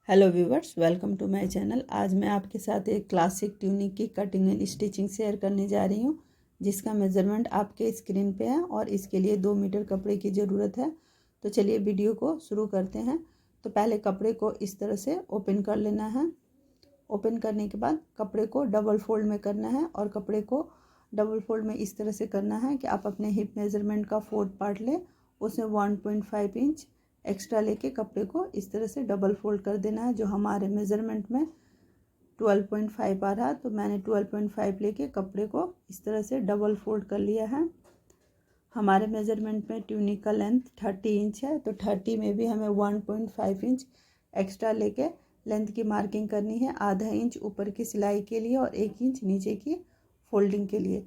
Hello viewers, welcome to my channel. आज मैं आपके साथ एक क्लासिक ट्यूनिक की कटिंग एंड स्टिचिंग शेयर करने जा रही हूँ, जिसका मेज़रमेंट आपके स्क्रीन पे है और इसके लिए 2 मीटर कपड़े की ज़रूरत है। तो चलिए वीडियो को शुरू करते हैं। तो पहले कपड़े को इस तरह से ओपन कर लेना है। ओपन करने के बाद कपड़े को डबल फोल्ड में करना है और कपड़े को डबल फोल्ड में इस तरह से करना है कि आप अपने हिप मेज़रमेंट का 4th पार्ट लें, उसमें 1.5 इंच एक्स्ट्रा लेके कपड़े को इस तरह से डबल फोल्ड कर देना है। जो हमारे मेज़रमेंट में 12.5 आ रहा है, तो मैंने 12.5 लेके कपड़े को इस तरह से डबल फोल्ड कर लिया है। हमारे मेज़रमेंट में ट्यूनिक का लेंथ 30 इंच है, तो 30 में भी हमें 1.5 इंच एक्स्ट्रा लेके लेंथ की मार्किंग करनी है। आधा इंच ऊपर की सिलाई के लिए और 1 इंच नीचे की फोल्डिंग के लिए।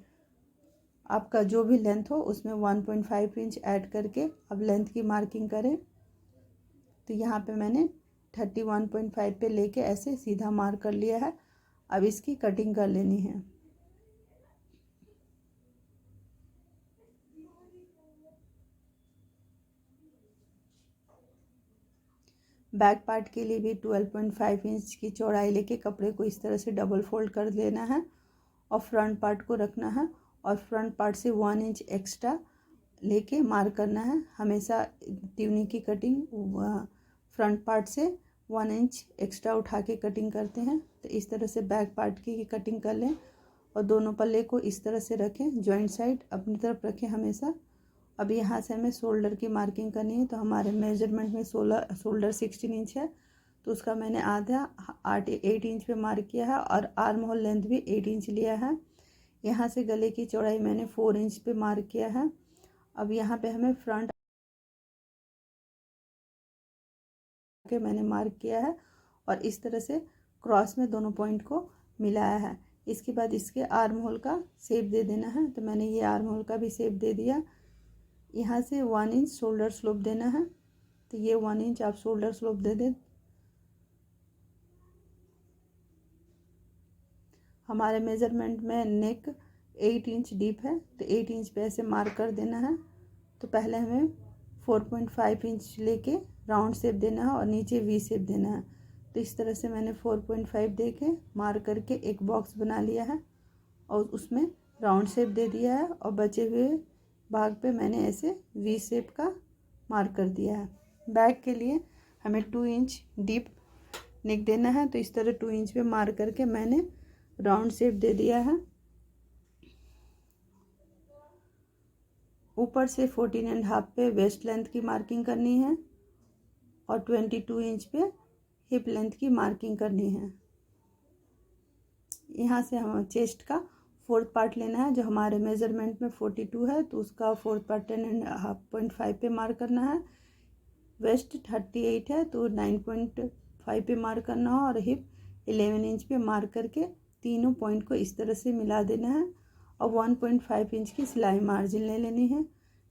आपका जो भी लेंथ हो उसमें 1.5 इंच ऐड करके अब लेंथ की मार्किंग करें। तो यहाँ पे मैंने 31.5 पे लेके ऐसे सीधा मार्क कर लिया है। अब इसकी कटिंग कर लेनी है। बैक पार्ट के लिए भी 12.5 इंच की चौड़ाई लेके कपड़े को इस तरह से डबल फोल्ड कर लेना है और फ्रंट पार्ट को रखना है और फ्रंट पार्ट से 1 इंच एक्स्ट्रा लेके मार्क करना है। हमेशा ट्यूनिक की कटिंग फ्रंट पार्ट से 1 इंच एक्स्ट्रा उठा के कटिंग करते हैं। तो इस तरह से बैक पार्ट की कटिंग कर लें और दोनों पल्ले को इस तरह से रखें, जॉइंट साइड अपनी तरफ रखें हमेशा। अब यहाँ से हमें शोल्डर की मार्किंग करनी है। तो हमारे मेजरमेंट में शोल्डर 16 इंच है, तो उसका मैंने आधा 8 इंच पे मार्क किया है और आर्म होल लेंथ भी 8 इंच लिया है। यहाँ से गले की चौड़ाई मैंने 4 इंच पे मार्क किया है। अब यहाँ पे हमें फ्रंट के मैंने मार्क किया है और इस तरह से क्रॉस में दोनों पॉइंट को मिलाया है। इसके बाद इसके आर्म होल का शेप दे देना है। तो मैंने ये आर्म होल का भी शेप दे दिया। यहाँ से 1 इंच शोल्डर स्लोप देना है, तो ये 1 इंच आप शोल्डर स्लोप दे दें। हमारे मेज़रमेंट में नेक 8 इंच डीप है, तो 8 इंच पे ऐसे मार्क कर देना है। तो पहले हमें 4.5 इंच लेके राउंड शेप देना है और नीचे वी शेप देना है। तो इस तरह से मैंने 4.5 दे के मार्क करके एक बॉक्स बना लिया है और उसमें राउंड शेप दे दिया है और बचे हुए भाग पे मैंने ऐसे वी शेप का मार्क कर दिया है। बैक के लिए हमें 2 इंच डीप नेक देना है, तो इस तरह 2 इंच पे मार्क करके मैंने राउंड शेप दे दिया है। ऊपर से 14.5 पे वेस्ट लेंथ की मार्किंग करनी है और 22 इंच पे हिप लेंथ की मार्किंग करनी है। यहाँ से हम चेस्ट का 4th पार्ट लेना है। जो हमारे मेज़रमेंट में 42 है, तो उसका 4th पार्ट 10.5 पे मार्क करना है। वेस्ट 38 है, तो 9.5 पे मार्क करना है और हिप 11 इंच पे मार्क करके तीनों पॉइंट को इस तरह से मिला देना है और 1.5 इंच की सिलाई मार्जिन ले लेनी है।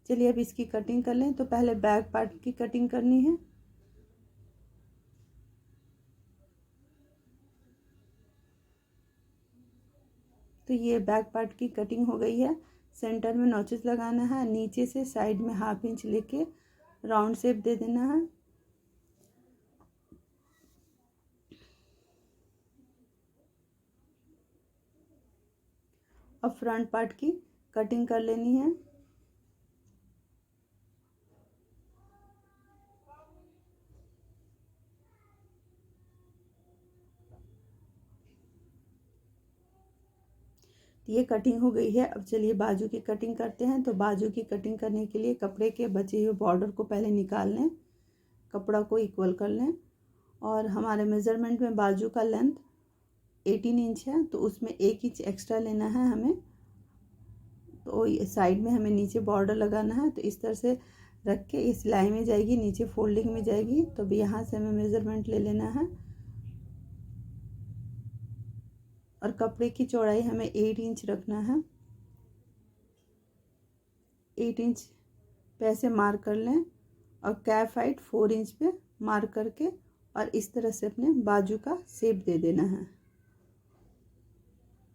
चलिए अब इसकी कटिंग कर लें। तो पहले बैक पार्ट की कटिंग करनी है। तो ये बैक पार्ट की कटिंग हो गई है। सेंटर में नॉचेस लगाना है, नीचे से साइड में 1/2 इंच लेके राउंड शेप दे देना है। अब फ्रंट पार्ट की कटिंग कर लेनी है। ये कटिंग हो गई है। अब चलिए बाजू की कटिंग करते हैं। तो बाजू की कटिंग करने के लिए कपड़े के बचे हुए बॉर्डर को पहले निकाल लें, कपड़ा को इक्वल कर लें और हमारे मेज़रमेंट में बाजू का लेंथ 18 इंच है, तो उसमें 1 इंच एक्स्ट्रा लेना है हमें। तो साइड में हमें नीचे बॉर्डर लगाना है। तो इस तरह से रख के इस सिलाई में जाएगी, नीचे फोल्डिंग में जाएगी। तो अब यहाँ से हमें मेज़रमेंट ले लेना है और कपड़े की चौड़ाई हमें 8 इंच रखना है। 8 इंच पे ऐसे मार्क कर लें और कैप हाइट 4 इंच पे मार्क करके और इस तरह से अपने बाजू का शेप दे देना है।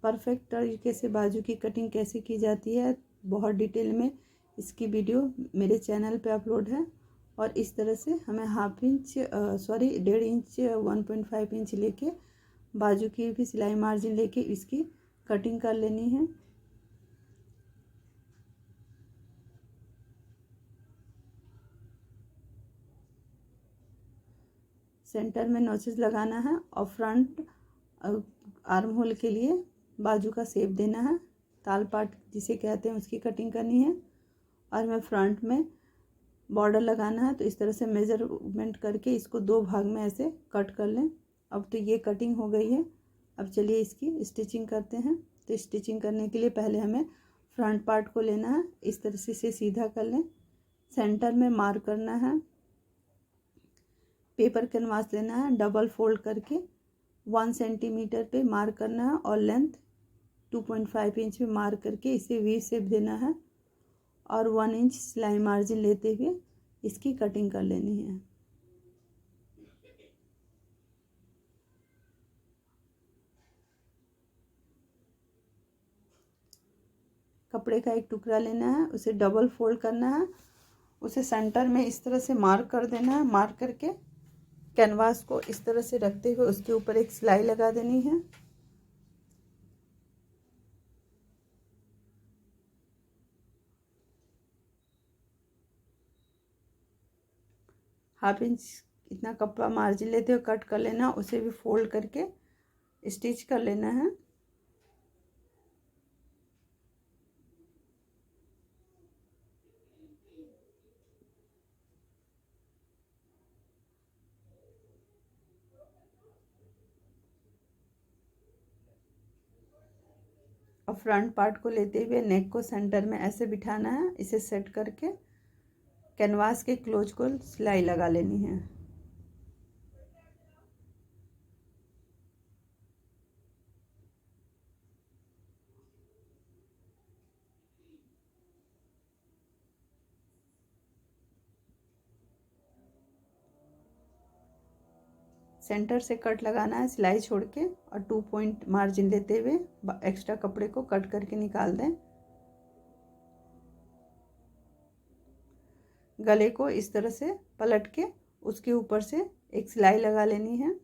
परफेक्ट तरीके से बाजू की कटिंग कैसे की जाती है बहुत डिटेल में इसकी वीडियो मेरे चैनल पे अपलोड है और इस तरह से हमें 1.5 इंच 1.5 इंच लेके बाजू की भी सिलाई मार्जिन लेके इसकी कटिंग कर लेनी है। सेंटर में नोचेस लगाना है और फ्रंट आर्म होल के लिए बाजू का शेप देना है, ताल पाट जिसे कहते हैं उसकी कटिंग करनी है। और मैं फ्रंट में बॉर्डर लगाना है, तो इस तरह से मेजरमेंट करके इसको 2 भाग में ऐसे कट कर लें। अब तो ये कटिंग हो गई है। अब चलिए इसकी स्टिचिंग करते हैं। तो स्टिचिंग करने के लिए पहले हमें फ्रंट पार्ट को लेना है, इस तरह से इसे सीधा कर लें। सेंटर में मार्क करना है, पेपर कैनवास लेना है, डबल फोल्ड करके 1 सेंटीमीटर पे मार्क करना है और लेंथ 2.5 इंच पे मार्क करके इसे वी शेप देना है और 1 इंच सिलाई मार्जिन लेते हुए इसकी कटिंग कर लेनी है। कपड़े का एक टुकड़ा लेना है, उसे डबल फोल्ड करना है, उसे सेंटर में इस तरह से मार्क कर देना है। मार्क करके कैनवास को इस तरह से रखते हुए उसके ऊपर एक सिलाई लगा देनी है। हाफ इंच इतना कपड़ा मार्जिन लेते हुए कट कर लेना, उसे भी फोल्ड करके स्टिच कर लेना है। और फ्रंट पार्ट को लेते हुए नेक को सेंटर में ऐसे बिठाना है, इसे सेट करके कैनवास के क्लोज को सिलाई लगा लेनी है। सेंटर से कट लगाना है सिलाई छोड़ के और 2 पॉइंट मार्जिन लेते हुए एक्स्ट्रा कपड़े को कट करके निकाल दें। गले को इस तरह से पलट के उसके ऊपर से एक सिलाई लगा लेनी है।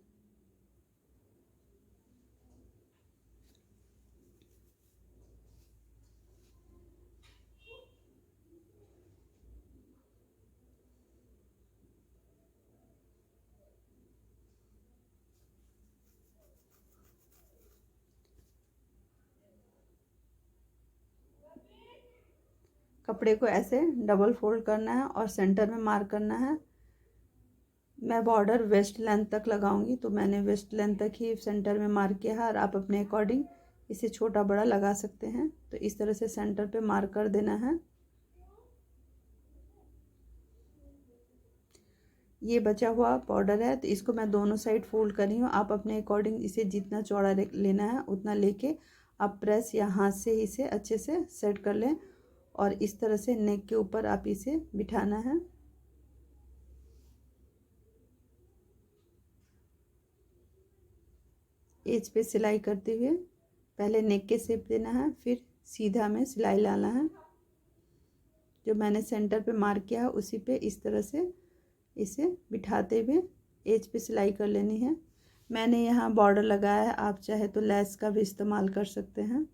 कपड़े को ऐसे डबल फोल्ड करना है और सेंटर में मार्क करना है। मैं बॉर्डर वेस्ट लेंथ तक लगाऊंगी, तो मैंने वेस्ट लेंथ तक ही सेंटर में मार्क किया है और आप अपने अकॉर्डिंग इसे छोटा बड़ा लगा सकते हैं। तो इस तरह से सेंटर पे मार्क कर देना है। ये बचा हुआ बॉर्डर है, तो इसको मैं दोनों साइड फोल्ड कर रही हूँ। आप अपने अकॉर्डिंग इसे जितना चौड़ा लेना है उतना लेके आप प्रेस या हाथ से इसे अच्छे से सेट कर लें और इस तरह से नेक के ऊपर आप इसे बिठाना है। एज पे सिलाई करते हुए पहले नेक के शेप देना है, फिर सीधा में सिलाई लाना है। जो मैंने सेंटर पे मार्क किया है उसी पे इस तरह से इसे बिठाते हुए एज पे सिलाई कर लेनी है। मैंने यहाँ बॉर्डर लगाया है, आप चाहे तो लेस का भी इस्तेमाल कर सकते हैं।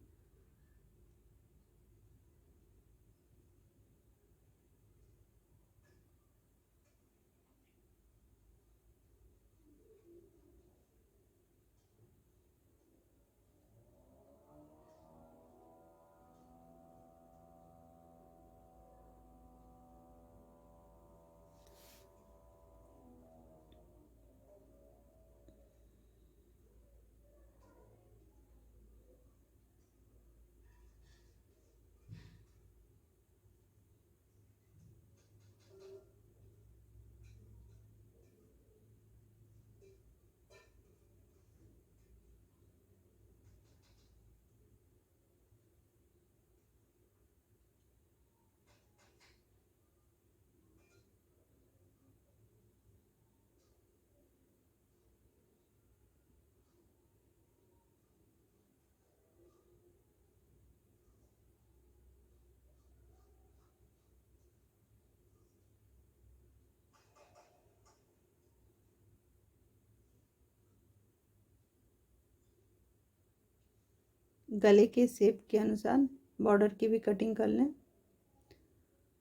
गले के शेप के अनुसार बॉर्डर की भी कटिंग कर लें।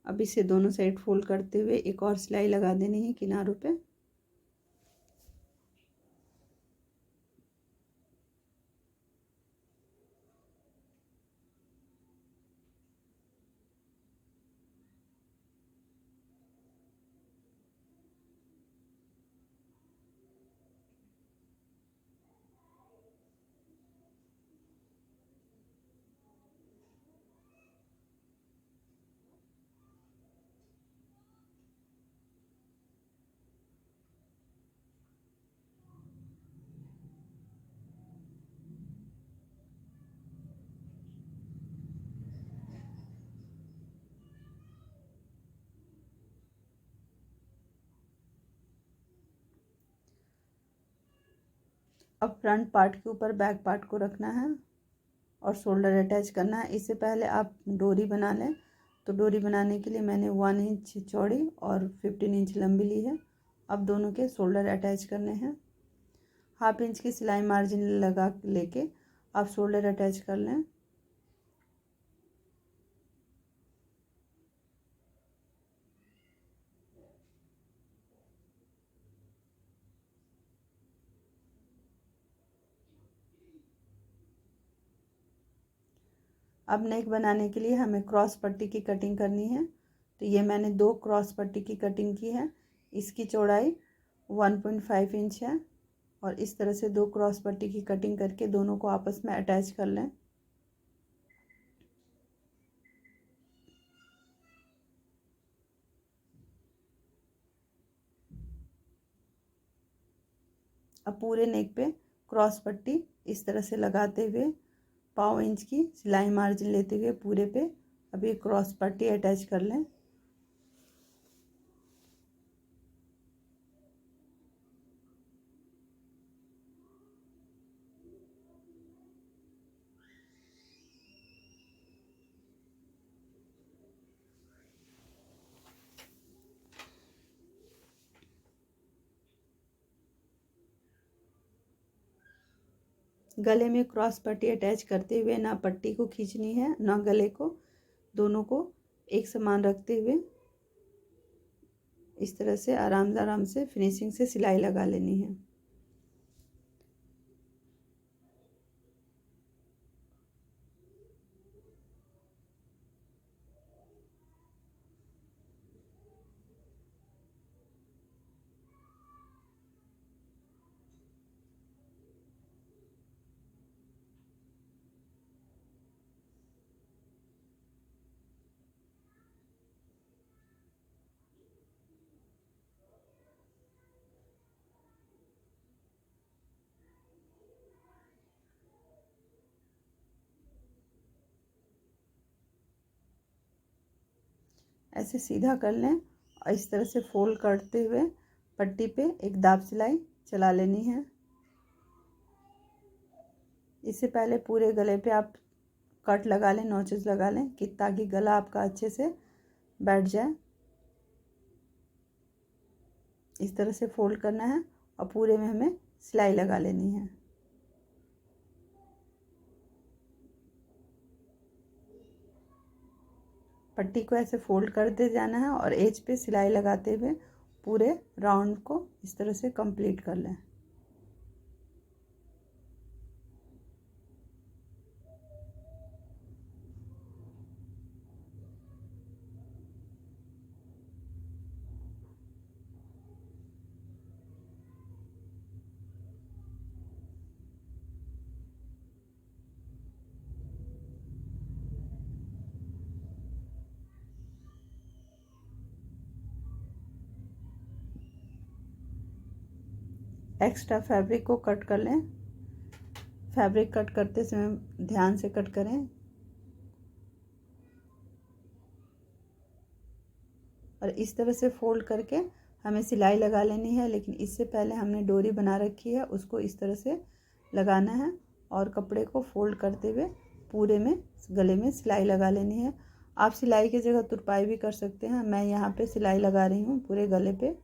अब इसे दोनों साइड फोल्ड करते हुए एक और सिलाई लगा देनी है किनारों पे। अब फ्रंट पार्ट के ऊपर बैक पार्ट को रखना है और शोल्डर अटैच करना है। इससे पहले आप डोरी बना लें। तो डोरी बनाने के लिए मैंने 1 इंच चौड़ी और 15 इंच लंबी ली है। अब दोनों के शोल्डर अटैच करने हैं। 1/2 इंच की सिलाई मार्जिन लगा लेके आप शोल्डर अटैच कर लें। अब नेक बनाने के लिए हमें क्रॉस पट्टी की कटिंग करनी है। तो ये मैंने 2 क्रॉस पट्टी की कटिंग की है। इसकी चौड़ाई 1.5 इंच है और इस तरह से 2 क्रॉस पट्टी की कटिंग करके दोनों को आपस में अटैच कर लें। अब पूरे नेक पे क्रॉस पट्टी इस तरह से लगाते हुए 1/4 इंच की सिलाई मार्जिन लेते हुए पूरे पे अभी क्रॉस पट्टी अटैच कर लें। गले में क्रॉस पट्टी अटैच करते हुए ना पट्टी को खींचनी है ना गले को, दोनों को एक समान रखते हुए इस तरह से आराम से फिनिशिंग से सिलाई लगा लेनी है। ऐसे सीधा कर लें और इस तरह से फोल्ड करते हुए पट्टी पे एक दाब सिलाई चला लेनी है। इससे पहले पूरे गले पे आप कट लगा लें, नॉचेस लगा लें कि ताकि गला आपका अच्छे से बैठ जाए। इस तरह से फोल्ड करना है और पूरे में हमें सिलाई लगा लेनी है। पट्टी को ऐसे फोल्ड करते जाना है और एज पे सिलाई लगाते हुए पूरे राउंड को इस तरह से कंप्लीट कर लें। एक्स्ट्रा फैब्रिक को कट कर लें। फैब्रिक कट करते समय ध्यान से कट करें और इस तरह से फोल्ड करके हमें सिलाई लगा लेनी है। लेकिन इससे पहले हमने डोरी बना रखी है, उसको इस तरह से लगाना है और कपड़े को फोल्ड करते हुए पूरे में गले में सिलाई लगा लेनी है। आप सिलाई की जगह तुरपाई भी कर सकते हैं। मैं यहाँ पे सिलाई लगा रही हूँ पूरे गले पे।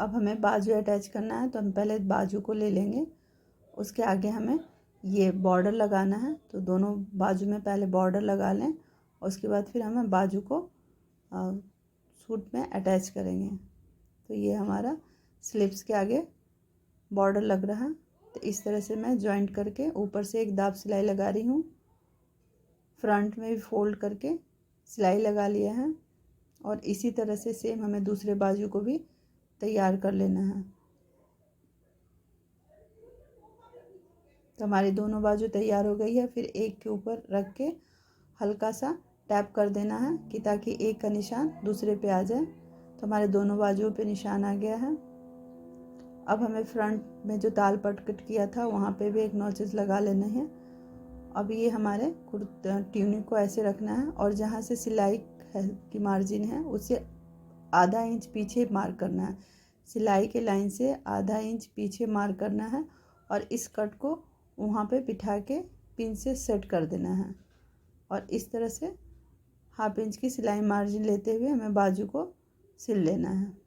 अब हमें बाजू अटैच करना है, तो हम पहले बाजू को ले लेंगे, उसके आगे हमें ये बॉर्डर लगाना है। तो दोनों बाजू में पहले बॉर्डर लगा लें, उसके बाद फिर हमें बाजू को सूट में अटैच करेंगे। तो ये हमारा स्लीव्स के आगे बॉर्डर लग रहा है। तो इस तरह से मैं जॉइंट करके ऊपर से एक दाब सिलाई लगा रही हूँ, फ्रंट में भी फोल्ड करके सिलाई लगा लिया है। और इसी तरह से सेम हमें दूसरे बाजू को भी तैयार कर लेना है। तो हमारी दोनों बाजू तैयार हो गई है। फिर एक के ऊपर रख के हल्का सा टैप कर देना है कि ताकि एक का निशान दूसरे पे आ जाए। तो हमारे दोनों बाजुओं पे निशान आ गया है। अब हमें फ्रंट में जो ताल पटकट किया था वहाँ पे भी एक नॉचेस लगा लेने हैं। अब ये हमारे ट्यूनिक को ऐसे रखना है और जहाँ से सिलाई की मार्जिन है उससे आधा इंच पीछे मार्क करना है। सिलाई के लाइन से आधा इंच पीछे मार्क करना है और इस कट को वहाँ पे बिठा के पिन से सेट कर देना है। और इस तरह से हाफ इंच की सिलाई मार्जिन लेते हुए हमें बाजू को सिल लेना है।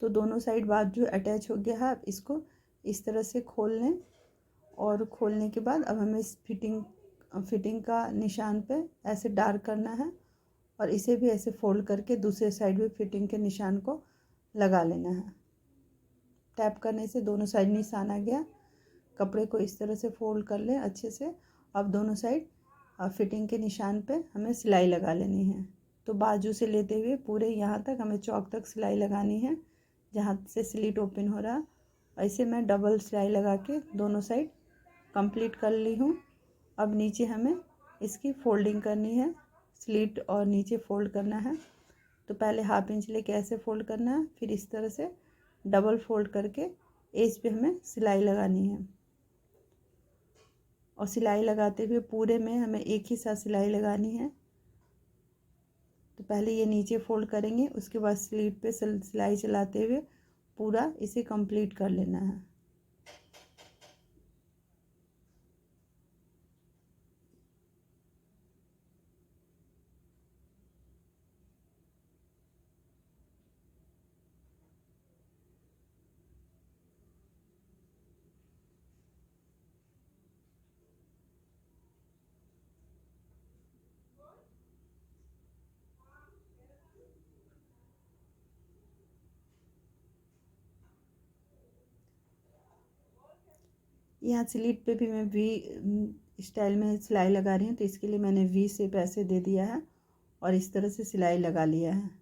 तो दोनों साइड बाजू अटैच हो गया है। अब इसको इस तरह से खोल लें और खोलने के बाद अब हमें इस फिटिंग का निशान पे ऐसे डार्क करना है और इसे भी ऐसे फोल्ड करके दूसरे साइड भी फिटिंग के निशान को लगा लेना है। टैप करने से दोनों साइड निशान आ गया। कपड़े को इस तरह से फोल्ड कर लें अच्छे से। अब दोनों साइड फिटिंग के निशान पे हमें सिलाई लगा लेनी है। तो बाजू से लेते हुए पूरे यहाँ तक हमें चौक तक सिलाई लगानी है जहाँ से स्लिट ओपन हो रहा। ऐसे मैं डबल सिलाई लगा के दोनों साइड कंप्लीट कर ली हूँ। अब नीचे हमें इसकी फोल्डिंग करनी है, स्लिट और नीचे फोल्ड करना है। तो पहले हाफ इंच लेके ऐसे फोल्ड करना है, फिर इस तरह से डबल फोल्ड करके एज पे हमें सिलाई लगानी है। और सिलाई लगाते हुए पूरे में हमें एक ही साथ सिलाई लगानी है। तो पहले ये नीचे फोल्ड करेंगे, उसके बाद स्लिट पे सिलाई चलाते हुए पूरा इसे कंप्लीट कर लेना है। यहाँ स्लिट पे भी मैं वी स्टाइल में सिलाई लगा रही हूँ, तो इसके लिए मैंने वी शेप ऐसे दे दिया है और इस तरह से सिलाई लगा लिया है।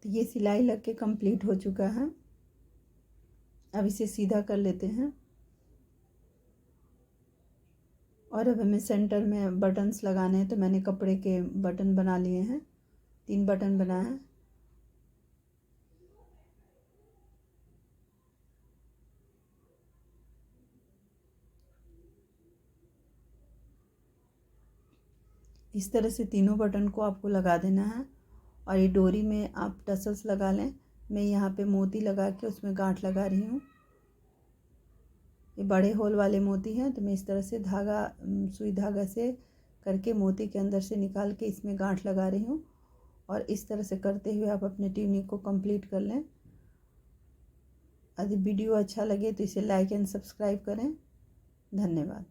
तो ये सिलाई लग के कंप्लीट हो चुका है। अब इसे सीधा कर लेते हैं और अब हमें सेंटर में बटन्स लगाने हैं। तो मैंने कपड़े के बटन बना लिए हैं, 3 बटन बनाए हैं। इस तरह से तीनों बटन को आपको लगा देना है। और ये डोरी में आप टसल्स लगा लें। मैं यहाँ पे मोती लगा के उसमें गांठ लगा रही हूँ। ये बड़े होल वाले मोती हैं, तो मैं इस तरह से धागा सुई धागा से करके मोती के अंदर से निकाल के इसमें गांठ लगा रही हूँ। और इस तरह से करते हुए आप अपने ट्यूनिक को कंप्लीट कर लें। यदि वीडियो अच्छा लगे तो इसे लाइक एंड सब्सक्राइब करें। धन्यवाद।